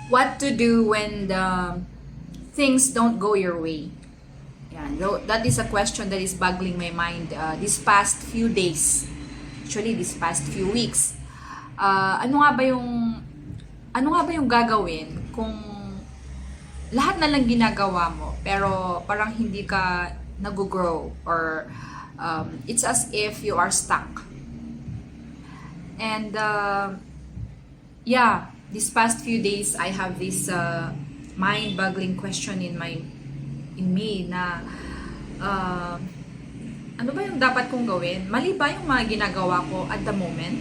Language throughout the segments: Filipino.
What to do when the things don't go your way? Yan. That is a question that is boggling my mind this past few days. Actually, this past few weeks. Ano nga ba yung gagawin kung lahat na lang ginagawa mo pero parang hindi ka nag-grow or it's as if you are stuck. And yeah, these past few days I have this mind-boggling question in me na ano ba yung dapat kong gawin? Mali ba yung mga ginagawa ko at the moment?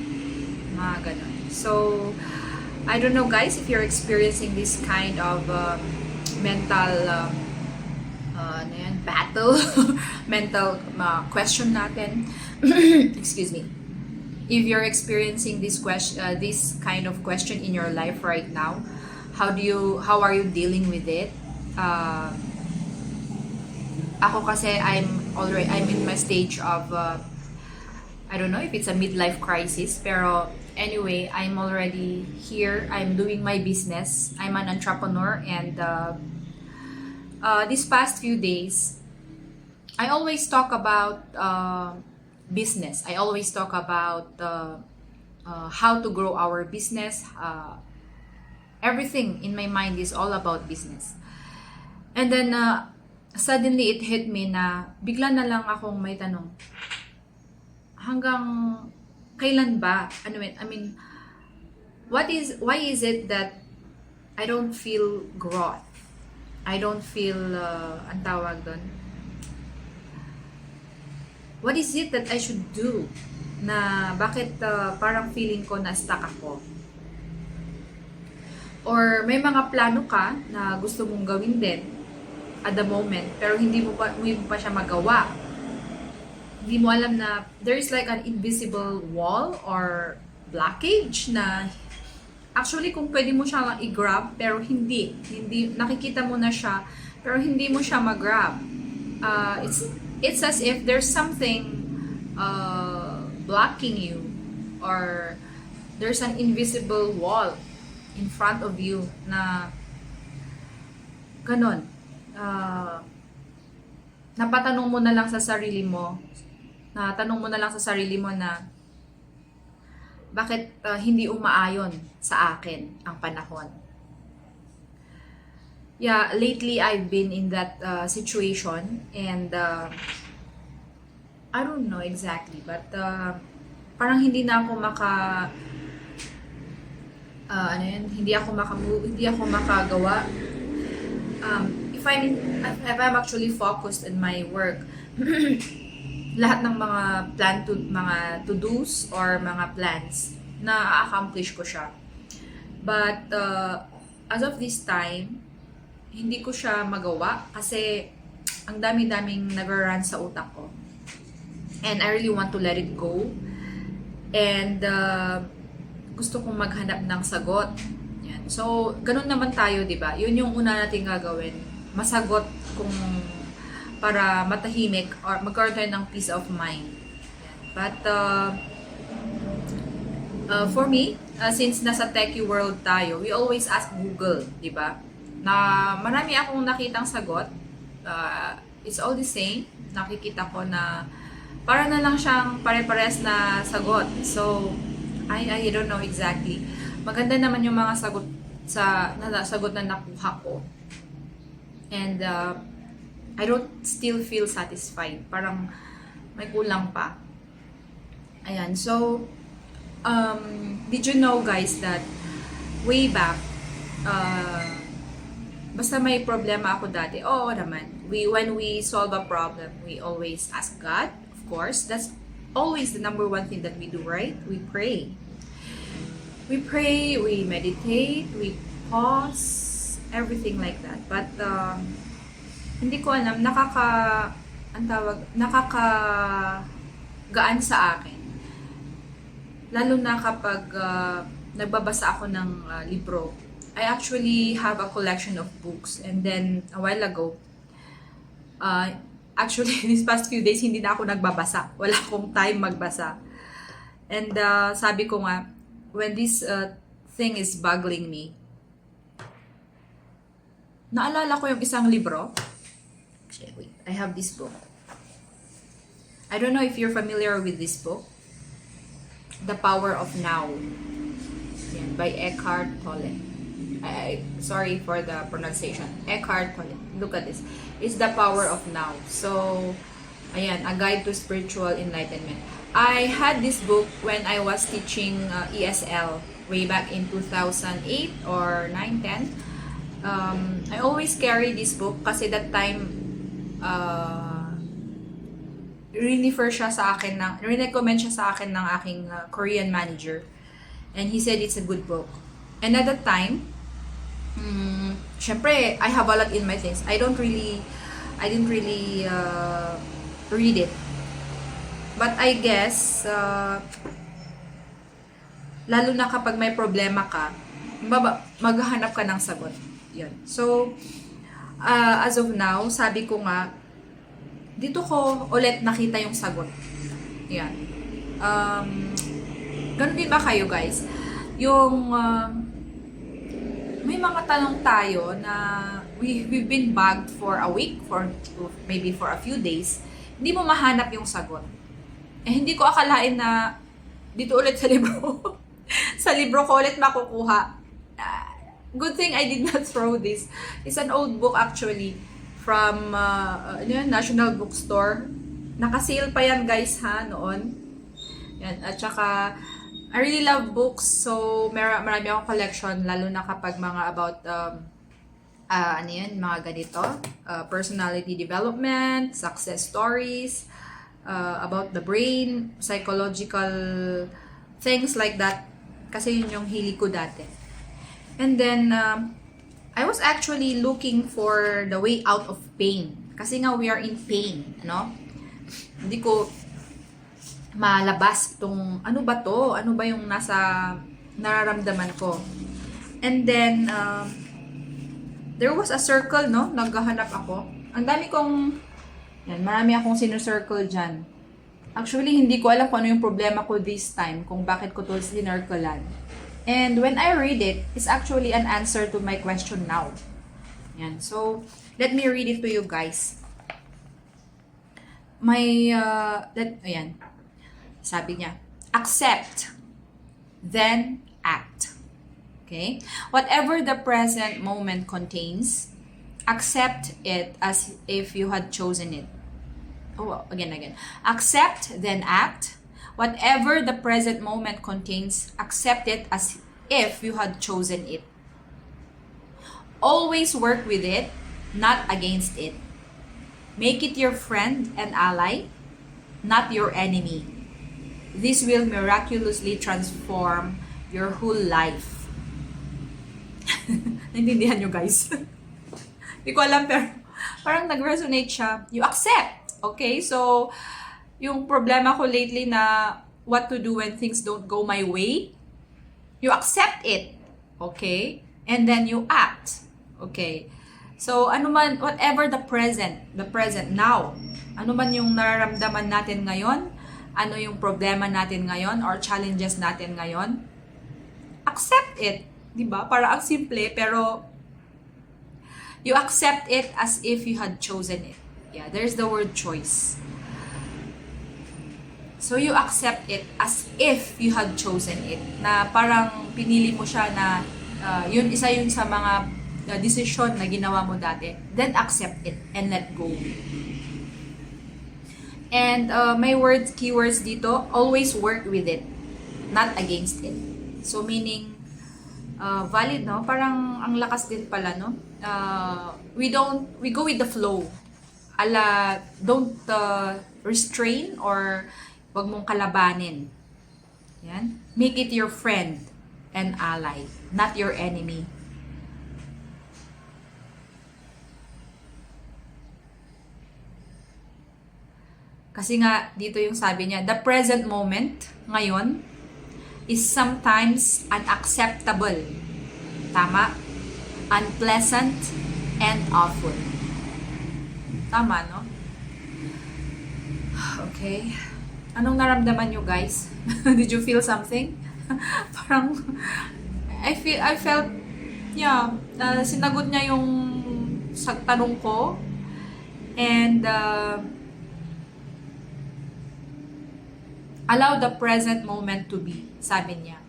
Mga ganun. So, I don't know guys if you're experiencing this kind of mental ano yan, battle, mental question natin. Excuse me. If you're experiencing this kind of question in your life right now, how are you dealing with it? Ako kasi I'm in my stage of I don't know if it's a midlife crisis, pero anyway, I'm already here. I'm doing my business. I'm an entrepreneur, and these past few days, I always talk about business. I always talk about how to grow our business. Everything in my mind is all about business. And then, suddenly it hit me na bigla na lang akong may tanong. Hanggang kailan ba? I mean, why is it that I don't feel growth? I don't feel, ang tawag doon, what is it that I should do? Na bakit parang feeling ko na stuck ako? Or may mga plano ka na gusto mong gawin din at the moment, pero hindi mo pa siya magawa. Hindi mo alam na there is like an invisible wall or blockage na actually kung pwede mo siya i-grab, pero hindi nakikita mo na siya, pero hindi mo siya mag-grab. It's as if there's something blocking you, or there's an invisible wall in front of you na ganon. Napatanong mo na lang sa sarili mo, na bakit hindi umaayon sa akin ang panahon. Yeah, lately I've been in that situation, and I don't know exactly, but parang hindi na ako hindi ako makagawa. If I'm actually focused in my work, lahat ng mga to-dos or mga plans na accomplish ko siya. But as of this time, hindi ko siya magawa kasi ang dami-daming nag-run sa utak ko. And I really want to let it go. And gusto kong maghanap ng sagot. Yan. So, ganun naman tayo, di ba? Yun yung una nating gagawin. Masagot kung para matahimik or magkaroon tayo ng peace of mind. Yan. But for me, since nasa techie world tayo, we always ask Google, di ba? Na marami akong nakitang sagot. It's all the same. Nakikita ko na para na lang siyang pare-pares na sagot. So, I don't know exactly. Maganda naman yung mga sagot na nakuha ko. And I don't still feel satisfied. Parang may kulang pa. Ayan. So, did you know guys that way back, basta may problema ako dati, oo naman. When we solve a problem, we always ask God, of course. That's always the number one thing that we do, right? We pray. We pray, we meditate, we pause, everything like that. But hindi ko alam, nakakagaan sa akin. Lalo na kapag nagbabasa ako ng libro. I actually have a collection of books, and then a while ago, actually these past few days hindi na ako nagbabasa. Wala akong time magbasa. And sabi ko nga, when this thing is boggling me, naalala ko yung isang libro. Actually, wait, I have this book. I don't know if you're familiar with this book. The Power of Now. Yan, by Eckhart Tolle. Sorry for the pronunciation. Eckhart Tolle. Look at this. It's The Power of Now. So, ayan, A Guide to Spiritual Enlightenment. I had this book when I was teaching ESL way back in 2008 or 9-10. I always carry this book kasi that time refer siya sa akin recommend siya sa akin ng aking Korean manager, and he said it's a good book. And at that time, syempre I have a lot in my things. I didn't really read it, but I guess lalo na kapag may problema ka, maghahanap ka ng sagot. Yun. So as of now, sabi ko nga, dito ko ulit nakita yung sagot. Yan. Ganun din ba kayo, guys? Yung may mga tanong tayo na we've been bugged for a week, maybe for a few days, hindi mo mahanap yung sagot. Eh, hindi ko akalain na dito ulit sa libro. Sa libro ko ulit makukuha. Good thing I did not throw this. It's an old book actually, from National Bookstore. Naka-sale pa yan, guys, ha, noon. Yan. At saka, I really love books. So, marami akong collection, lalo na kapag mga about, mga ganito. Personality development, success stories, about the brain, psychological things like that. Kasi yun yung hili ko dati. And then, I was actually looking for the way out of pain. Kasi nga, we are in pain, no? Hindi ko malabas itong, ano ba to? Ano ba yung nasa nararamdaman ko? And then, there was a circle, no? Naghahanap ako. Ang dami kong, marami akong sinusircle dyan. Actually, hindi ko alam kung ano yung problema ko this time, kung bakit ko to sinirclean. And when I read it, it's actually an answer to my question now. Yan. So, let me read it to you guys. Ayan. Sabi niya, accept, then act. Okay? Whatever the present moment contains, accept it as if you had chosen it. Oh, again. Accept, then act. Whatever the present moment contains, accept it as if you had chosen it. Always work with it, not against it. Make it your friend and ally, not your enemy. This will miraculously transform your whole life. Naintindihan nyo, guys? Hindi ko alam, pero parang nag-resonate siya. You accept. Okay? So, yung problema ko lately na what to do when things don't go my way, you accept it, okay? And then you act, okay? So, whatever the present now, ano man yung nararamdaman natin ngayon, ano yung problema natin ngayon, or challenges natin ngayon, accept it, di ba? Para ang simple, pero you accept it as if you had chosen it. Yeah, there's the word choice. So, you accept it as if you had chosen it. Na parang pinili mo siya na isa yun sa mga decision na ginawa mo dati. Then, accept it and let go. And my keywords dito, always work with it, not against it. So, meaning, valid, no? Parang ang lakas din pala, no? We go with the flow. Don't restrain or wag mong kalabanin. Yan. Make it your friend and ally, not your enemy. Kasi nga, dito yung sabi niya, the present moment, ngayon, is sometimes unacceptable. Tama? Unpleasant and awful. Tama, no? Okay. Anong naramdaman nyo, guys? Did you feel something? Parang, I felt, sinagot niya yung sa tanong ko. And allow the present moment to be, sabi niya.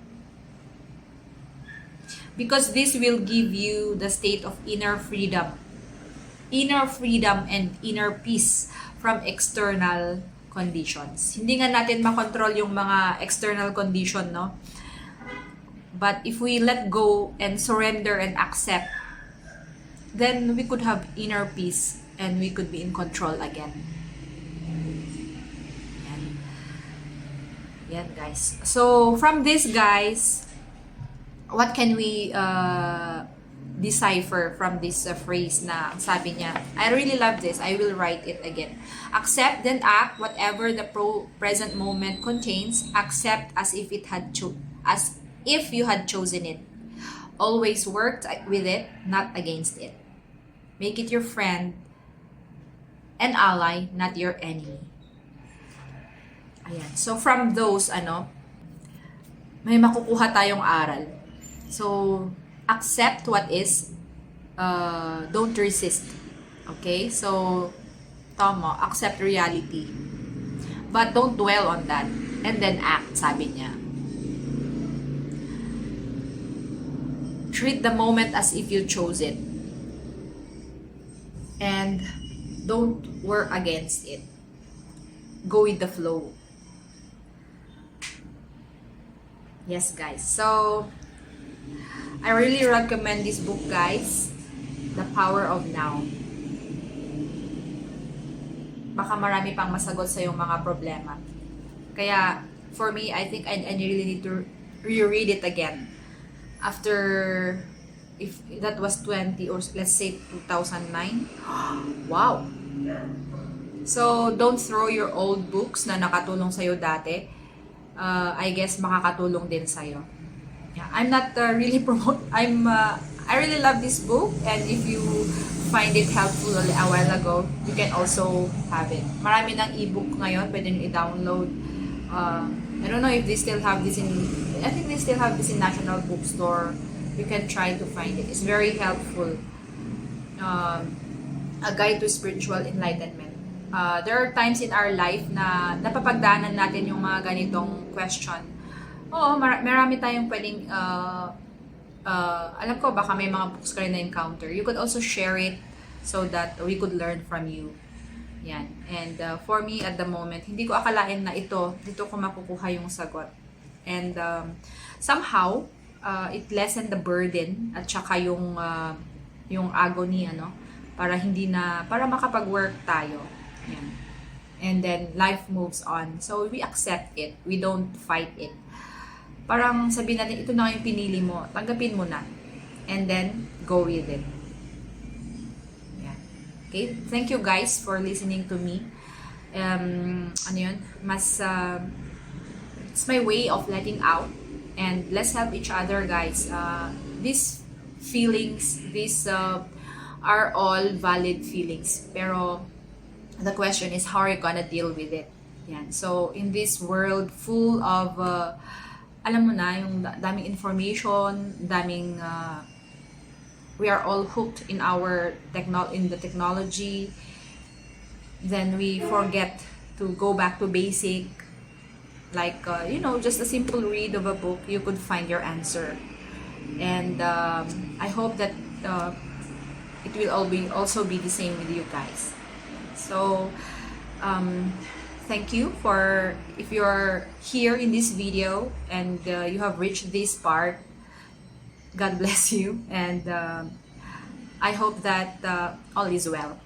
Because this will give you the state of inner freedom and inner peace from external conditions. Hindi nga natin makontrol yung mga external condition, no? But if we let go and surrender and accept, then we could have inner peace and we could be in control again. Yan guys. So from this guys, what can we decipher from this phrase na sabi niya? I really love this. I will write it again. Accept then act whatever the present moment contains. Accept as if you had chosen it. Always work with it, not against it. Make it your friend and ally, not your enemy. Ayan. So from those may makukuha tayong aral. So, accept what is, don't resist. Okay? So, tama, accept reality. But don't dwell on that. And then act, sabi niya. Treat the moment as if you chose it. And don't work against it. Go with the flow. Yes, guys. So, I really recommend this book, guys. The Power of Now. Baka marami pang masagot sa yung mga problema. Kaya, for me, I think I really need to reread it again. After, if that was 20 or let's say 2009. Wow! So, don't throw your old books na nakatulong sa'yo dati. I guess makakatulong din sa'yo. Yeah, I'm not really I really love this book, and if you find it helpful a while ago, you can also have it. Marami ng ebook ngayon, pwede nyo i-download. I don't know if they still have this I think they still have this in National Bookstore. You can try to find it. It's very helpful. A guide to spiritual enlightenment. There are times in our life na napapagdaanan natin yung mga ganitong question. Oo, marami tayong pwedeng, alam ko, baka may mga books ka rin na-encounter. You could also share it so that we could learn from you. Yan. And for me, at the moment, hindi ko akalain na dito ko makukuha yung sagot. And somehow, it lessened the burden at saka yung agony, para makapag-work tayo. Yan. And then, life moves on. So, we accept it. We don't fight it. Parang sabihin natin, ito na yung pinili mo. Tanggapin mo na. And then, go with it. Yeah. Okay? Thank you guys for listening to me. It's my way of letting out. And let's help each other, guys. These feelings, are all valid feelings. Pero, the question is, how are you gonna deal with it? Yan. So, in this world full of alam mo na, yung daming information, we are all hooked in the technology. Then we forget to go back to basic. Like, just a simple read of a book, you could find your answer. And I hope that it will also be the same with you guys. So, thank you if you're here in this video and you have reached this part. God bless you, and I hope that all is well.